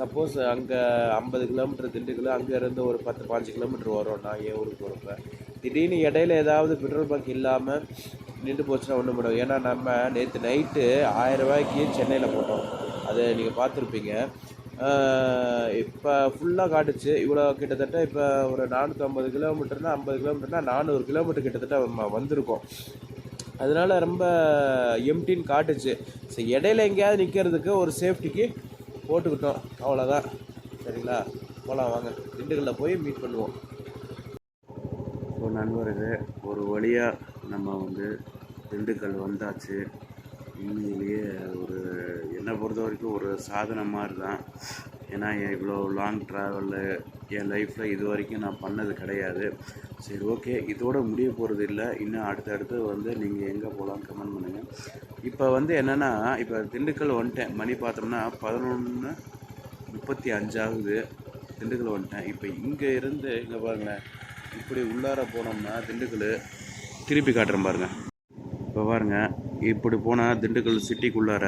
Speaker 2: சப்போஸ் அங்கே 50 கிலோமீட்டர் திண்டுக்கல், அங்கேருந்து ஒரு 10-15 கிலோமீட்டர் வரும் நான் என் ஊருக்கு போகிறப்ப. திடீர்னு இடையில ஏதாவது பெட்ரோல் பங்க் இல்லாமல் நின்று போச்சுன்னா ஒன்றும் முடியும். ஏன்னா நம்ம நேற்று நைட்டு 1000 ரூபாய்க்கு சென்னையில் போட்டோம், அதை நீங்கள் பார்த்துருப்பீங்க. இப்போ ஃபுல்லாக காட்டுச்சு. இவ்வளோ கிட்டத்தட்ட இப்போ ஒரு 450 கிலோமீட்டர்னால் 50 கிலோமீட்டர்னால் 400 கிலோமீட்டர் கிட்டத்தட்ட வந்திருக்கோம். அதனால ரொம்ப எம்டின்னு காட்டுச்சு. சரி, இடையில எங்கேயாவது நிற்கிறதுக்கு ஒரு சேஃப்டிக்கு போட்டுக்கிட்டோம், அவ்வளோதான். சரிங்களா? போகலாம் வாங்க, திண்டுக்கல்லில் போய் மீட் பண்ணுவோம். ஸோ நண்பர்களே, ஒரு வழியாக நம்ம வந்து திண்டுக்கல் வந்தாச்சு. உண்மையிலேயே ஒரு என்னை பொறுத்த வரைக்கும் ஒரு சாதனை மாதிரி தான். ஏன்னா இவ்வளோ லாங் ட்ராவலு என் லைஃப்பில் இது வரைக்கும் நான் பண்ணது கிடையாது. சரி, ஓகே, இதோட முடிய போகிறது இல்லை. இன்னும் அடுத்தடுத்து வந்து நீங்கள் எங்கே போகலான்னு கமெண்ட் பண்ணுங்கள். இப்போ வந்து என்னென்னா, இப்போ திண்டுக்கல் வந்துட்டேன். மணி பார்த்தோம்னா 11:35 ஆகுது. திண்டுக்கல் வந்துட்டேன். இப்போ இங்கே இருந்து இங்கே பாருங்களேன், இப்படி உள்ளார போனோம்னா திண்டுக்கல் திருப்பி காட்டுறேன் பாருங்கள். இப்போ பாருங்கள், இப்படி போனால் திண்டுக்கல் சிட்டிக்குள்ளார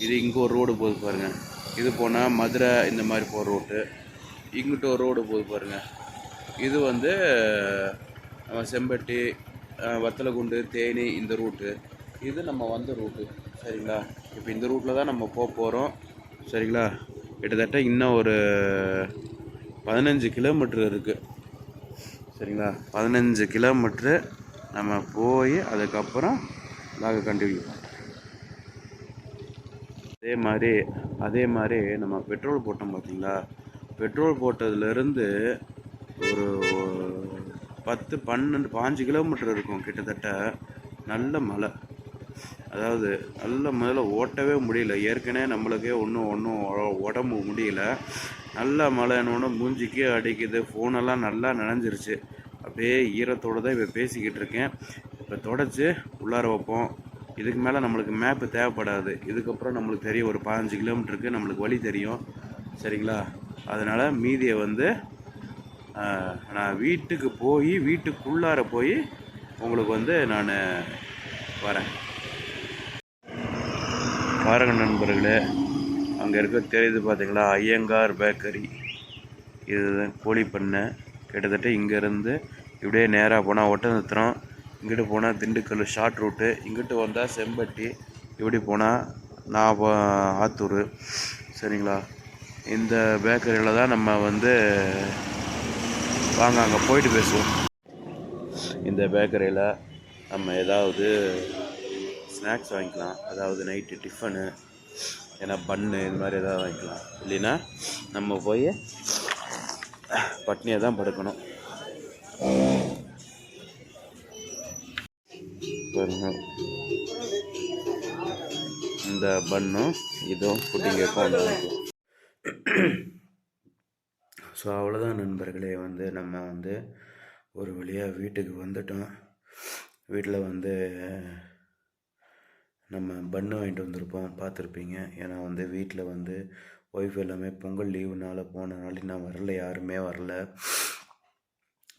Speaker 2: இது இங்கே ஒரு ரோடு போகுது பாருங்கள். இது போனால் மதுரை இந்த மாதிரி போகிற ரோட்டு. இங்கிட்ட ஒரு ரோடு போகுது பாருங்கள். இது வந்து நம்ம செம்பட்டி, வத்தலகுண்டு, தேனி இந்த ரூட்டு. இது நம்ம வந்த ரூட்டு. சரிங்களா? இப்போ இந்த ரூட்டில் தான் நம்ம போக போகிறோம். சரிங்களா? கிட்டத்தட்ட இன்னும் ஒரு 15 கிலோமீட்ரு இருக்குது. சரிங்களா? 15 கிலோமீட்ரு நம்ம போய் அதுக்கப்புறம் நாங்கள் கண்டினியூ. அதே மாதிரி நம்ம பெட்ரோல் போட்டோம் பார்த்தீங்களா? பெட்ரோல் போட்டதுலேருந்து ஒரு 10, 12, 15 கிலோமீட்டர் இருக்கும் கிட்டத்தட்ட. நல்ல மழை, அதாவது நல்ல மழையில் ஓட்டவே முடியல. ஏற்கனவே நம்மளுக்கே ஒன்றும் உடம்பு முடியல. நல்ல மழைன்னு மூஞ்சிக்கே அடிக்குது. ஃபோனெல்லாம் நல்லா நனைஞ்சிருச்சு. அப்படியே ஈரத்தோடு தான் இப்போ பேசிக்கிட்டு இருக்கேன். இப்போ தொடச்சி உள்ளார வைப்போம். இதுக்கு மேலே நம்மளுக்கு மேப்பு தேவைப்படாது. இதுக்கப்புறம் நம்மளுக்கு தெரியும், ஒரு 15 கிலோமீட்டருக்கு நம்மளுக்கு வழி தெரியும். சரிங்களா? அதனால் மீதியை வந்து நான் வீட்டுக்குள்ளார போய் உங்களுக்கு வந்து நான் வரேன். பாருங்க நண்பர்களே, அங்கே இருக்க தெரியுது பார்த்தீங்களா, ஐயங்கார் பேக்கரி. இதுதான் கோழி பண்ணை. கிட்டத்தட்ட இங்கேருந்து இப்படியே நேராக போனால் ஒட்டஞ்சத்திரம், இங்கிட்டு போனால் திண்டுக்கல் ஷார்ட் ரூட்டு, இங்கிட்டு வந்தால் செம்பட்டி, இப்படி போனால் ஆத்தூர். சரிங்களா? இந்த பேக்கரியில் தான் நம்ம வந்து வாங்க அங்கே போயிட்டு பேசுவோம். இந்த பேக்கரியில் நம்ம ஏதாவது ஸ்நாக்ஸ் வாங்கிக்கலாம், அதாவது நைட்டு டிஃபனு, ஏன்னா பன்னு இது மாதிரி ஏதாவது வாங்கிக்கலாம். இல்லைன்னா நம்ம போய் பட்னியாக தான் படுக்கணும். பாருங்க, இந்த பன்னும் இதுவும் புட்டிங் கேட்கும். ஸோ அவ்வளோதான் நண்பர்களே, வந்து நம்ம வந்து ஒரு வழியாக வீட்டுக்கு வந்துட்டோம். வீட்டில் வந்து நம்ம பன்னு வாங்கிட்டு வந்திருப்போம், பார்த்துருப்பீங்க. ஏன்னா வந்து வீட்டில் வந்து ஒய்ஃப் எல்லாமே பொங்கல் லீவுனால் போனனால நான் வரல, யாருமே வரல.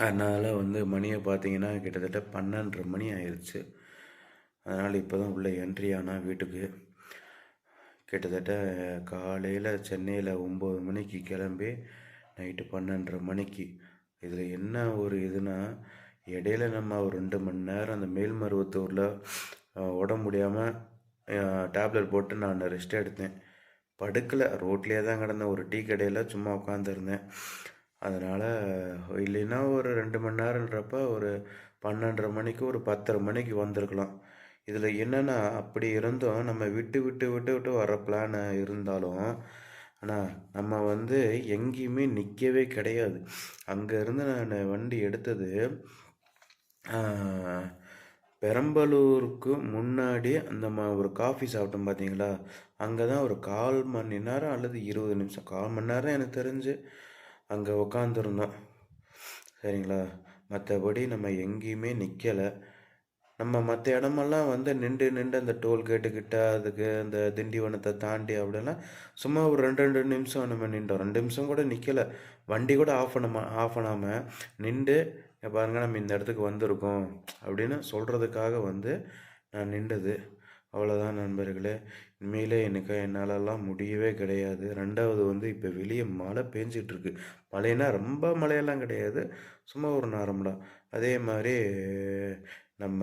Speaker 2: அதனால் வந்து மணியை பார்த்தீங்கன்னா கிட்டத்தட்ட 12:30 மணி ஆயிடுச்சு. அதனால் இப்போ தான் உள்ளே என்ட்ரி ஆனால் வீட்டுக்கு. கிட்டத்தட்ட காலையில் சென்னையில் 9 மணிக்கு கிளம்பி நைட்டு 12:30 மணிக்கு. இதில் என்ன ஒரு இதுனா, இடையில நம்ம ஒரு 2 மணி நேரம் அந்த மேல்மருவத்தூரில் உடம்பு முடியாமல் டேப்லெட் போட்டு நான் ரெஸ்ட் எடுத்தேன். படுக்கலை, ரோட்லேயே தான் கிடந்தேன். ஒரு டீ கடையில் சும்மா உட்காந்துருந்தேன். அதனால் இல்லைன்னா ஒரு 2 மணி நேரன்றப்ப ஒரு 12:30 மணிக்கு, ஒரு 10:30 மணிக்கு வந்திருக்கலாம். இதில் என்னென்னா, அப்படி இருந்தும் நம்ம விட்டு வர பிளான் இருந்தாலும், ஆனால் நம்ம வந்து எங்கேயுமே நிற்கவே கிடையாது. அங்கேருந்து நான் வண்டி எடுத்தது பெரம்பலூருக்கு முன்னாடி அந்த ஒரு காஃபி சாப்பிட்டோம் பார்த்தீங்களா, அங்கே தான் ஒரு 1/4 மணி நேரம் அல்லது 20 நிமிஷம், 1/4 மணி நேரம் எனக்கு தெரிஞ்சு அங்கே உட்காந்துருந்தோம். சரிங்களா? மற்றபடி நம்ம எங்கேயுமே நிற்கலை. நம்ம மற்ற இடமெல்லாம் வந்து நின்று அந்த டோல்கேட்டுக்கிட்ட, அதுக்கு அந்த திண்டிவனத்தை தாண்டி அப்படிலாம் சும்மா ஒரு 2 நிமிஷம் நம்ம நின்றோம். 2 நிமிஷம் கூட நிற்கலை. வண்டி கூட ஆஃப் பண்ணாமல் நின்று, பாருங்க நம்ம இந்த இடத்துக்கு வந்திருக்கோம் அப்படின்னு சொல்கிறதுக்காக வந்து நான் நின்றது. அவ்வளோதான் நண்பர்களே. உண்மையிலே என்னாலெல்லாம் முடியவே கிடையாது. 2வது வந்து இப்போ வெளியே மழை பெஞ்சிட்ருக்கு. மழைன்னா ரொம்ப மழையெல்லாம் கிடையாது, சும்மா ஒரு நார்மலாக. அதே மாதிரி நம்ம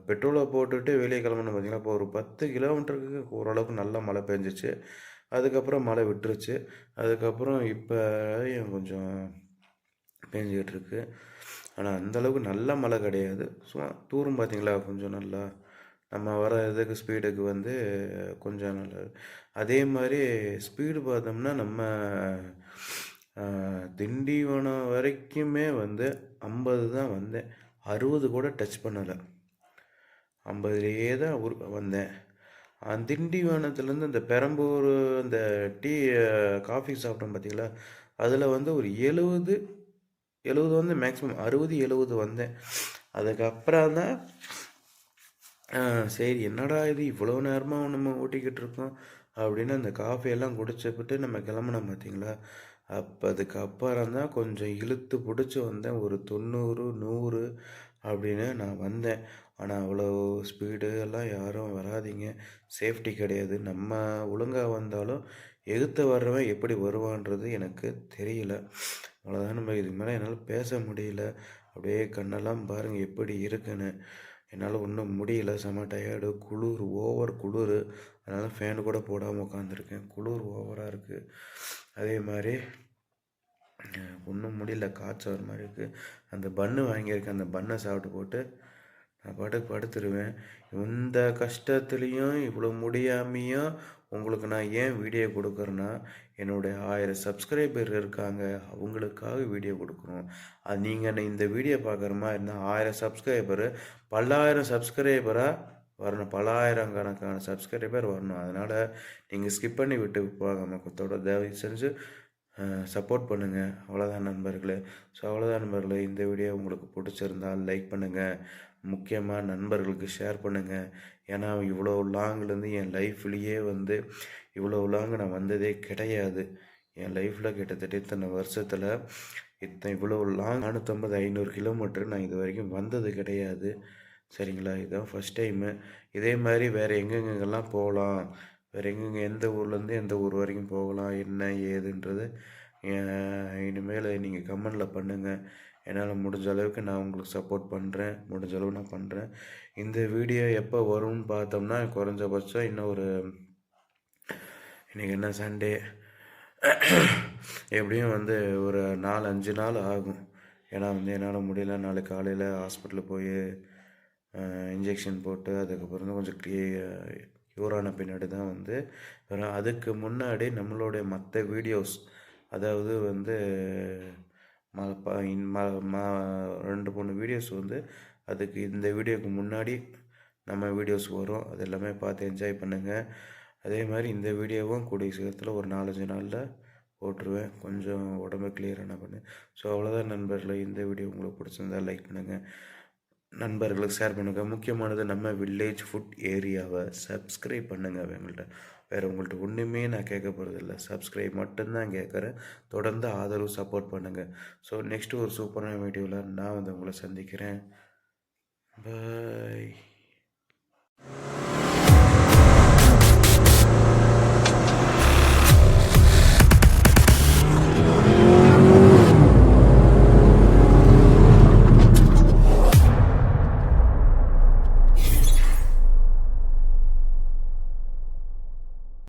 Speaker 2: பெட்ரோலை போட்டுட்டு வெளியே கிளம்பணும் பார்த்தீங்களா, இப்போ ஒரு 10 கிலோமீட்டருக்கு ஓரளவுக்கு நல்லா மழை பெஞ்சிச்சு. அதுக்கப்புறம் மழை விட்டுருச்சு. அதுக்கப்புறம் இப்போ கொஞ்சம் பெஞ்சிக்கிட்டு இருக்கு. ஆனால் அந்தளவுக்கு நல்ல மழை கிடையாது, சும்மா தூரும் பார்த்தீங்களா கொஞ்சம் நல்லா. நம்ம வர இதுக்கு ஸ்பீடுக்கு வந்து கொஞ்சம் நல்லது. அதே மாதிரி ஸ்பீடு பார்த்தோம்னா நம்ம திண்டிவனம் வரைக்குமே வந்து 50 தான் வந்தேன், 60 கூட டச் பண்ணலை. 50லேயே தான் வந்தேன். திண்டிவனத்துலேருந்து அந்த பெரம்பூர் அந்த டீ காஃபி சாப்பிட்டோம் பார்த்தீங்களா, அதில் வந்து ஒரு 70 வந்து மேக்ஸிமம் 60, 70 வந்தேன். அதுக்கப்புறம் தான் சரி என்னடா இது இவ்வளோ நேரமாக நம்ம ஓட்டிக்கிட்டு இருக்கோம் அப்படின்னு அந்த காஃபியெல்லாம் குடிச்சுப்பிட்டு நம்ம கிளம்புனோம் பார்த்தீங்களா, அப்போ அதுக்கப்புறம் தான் கொஞ்சம் இழுத்து பிடிச்சி வந்தேன். ஒரு 90, 100 அப்படின்னு நான் வந்தேன். ஆனால் அவ்வளோ ஸ்பீடு எல்லாம் யாரும் வராதீங்க, சேஃப்டி கிடையாது. நம்ம ஒழுங்காக வந்தாலும் எதிர்த்து வர்றவன் எப்படி வருவான்றது எனக்கு தெரியல. அவ்வளோதான். நம்ம இதுக்கு மேலே என்னால் பேச முடியல. அப்படியே கண்ணெல்லாம் பாருங்கள் எப்படி இருக்குன்னு. என்னால் ஒன்றும் முடியல, செம டயர்டு, குளிர், ஓவர் குளிர். அதனால் ஃபேனு கூட போடாமல் உட்காந்துருக்கேன். குளிர் ஓவராக இருக்குது. அதே மாதிரி ஒன்றும் முடியல, காய்ச்சல் வர மாதிரி இருக்குது. அந்த பன்னு வாங்கியிருக்கேன், அந்த பன்னை சாப்பிட்டு போட்டு நான் பாட்டுக்கு படுத்துருவேன். இந்த கஷ்டத்துலேயும் இவ்வளோ முடியாமையும் உங்களுக்கு நான் ஏன் வீடியோ கொடுக்குறேன்னா, என்னுடைய 1000 சப்ஸ்கிரைபர் இருக்காங்க, அவங்களுக்காக வீடியோ கொடுக்குறோம். அது நீங்கள் இந்த வீடியோ பார்க்குற மாதிரி இருந்தால் 1000 சப்ஸ்கிரைபரு பல்லாயிரம் சப்ஸ்கிரைபராக வரணும், பல்லாயிரக்கணக்கான சப்ஸ்கிரைபர் வரணும். அதனால் நீங்கள் ஸ்கிப் பண்ணி விட்டு போகாமல் தயவு செஞ்சு சப்போர்ட் பண்ணுங்கள். அவ்வளோதான் நண்பர்களே. ஸோ அவ்வளோதான் நண்பர்களே. இந்த வீடியோ உங்களுக்கு பிடிச்சிருந்தால் லைக் பண்ணுங்கள், முக்கியமாக நண்பர்களுக்கு ஷேர் பண்ணுங்கள். ஏன்னா இவ்வளோ லாங்லேருந்து என் லைஃப்லேயே வந்து இவ்வளோ லாங் நான் வந்ததே கிடையாது. என் லைஃப்பில் கிட்டத்தட்ட இத்தனை வருஷத்தில் இவ்வளோ லாங் 450, 500 கிலோமீட்டர் நான் இது வரைக்கும் வந்தது கிடையாது. சரிங்களா, இதுதான் ஃபஸ்ட் டைமு. இதே மாதிரி வேறு எங்கெங்கெல்லாம் போகலாம், வேறு எங்கெங்கே எந்த ஊர்லேருந்து எந்த ஊர் வரைக்கும் போகலாம், என்ன ஏதுன்றது இனிமேல் நீங்கள் கமெண்டில் பண்ணுங்கள். என்னால் முடிஞ்ச அளவுக்கு நான் உங்களுக்கு சப்போர்ட் பண்ணுறேன், முடிஞ்ச அளவு நான் பண்ணுறேன். இந்த வீடியோ எப்போ வரும்னு பார்த்தோம்னா குறைஞ்சபட்சம் இன்னும் ஒரு இன்றைக்கி என்ன சண்டே, எப்படியும் வந்து ஒரு 4-5 நாள் ஆகும். ஏன்னா வந்து என்னால் முடியல. நாளைக்கு காலையில் ஹாஸ்பிட்டலில் போய் இன்ஜெக்ஷன் போட்டு அதுக்கப்புறம் தான் கொஞ்சம் யூரான பின்னாடி தான் வந்து வரும். அதுக்கு முன்னாடி நம்மளுடைய மற்ற வீடியோஸ், அதாவது வந்து 2-3 வீடியோஸ் வந்து அதுக்கு இந்த வீடியோவுக்கு முன்னாடி நம்ம வீடியோஸ் வரும். அது எல்லாமே பார்த்து என்ஜாய் பண்ணுங்கள். அதே மாதிரி இந்த வீடியோவும் கூடிய சீக்கிரத்தில் ஒரு 4-5 நாளில் போட்டுருவேன். கொஞ்சம் உடம்பு கிளியரான பண்ணு. ஸோ அவ்வளோதான் நண்பர்களே. இந்த வீடியோ உங்களுக்கு பிடிச்சிருந்தால் லைக் பண்ணுங்கள், நண்பர்களுக்கு ஷேர் பண்ணுங்கள். முக்கியமானது நம்ம வில்லேஜ் ஃபுட் ஏரியாவை சப்ஸ்கிரைப் பண்ணுங்கள். வேறு உங்கள்கிட்ட ஒன்றுமே நான் கேட்க போகிறதில்ல, சப்ஸ்கிரைப் மட்டும்தான் கேட்குறேன். தொடர்ந்து ஆதரவு சப்போர்ட் பண்ணுங்கள். ஸோ நெக்ஸ்ட்டு ஒரு சூப்பரான வீடியோவில் நான் வந்து உங்களை சந்திக்கிறேன். பாய்.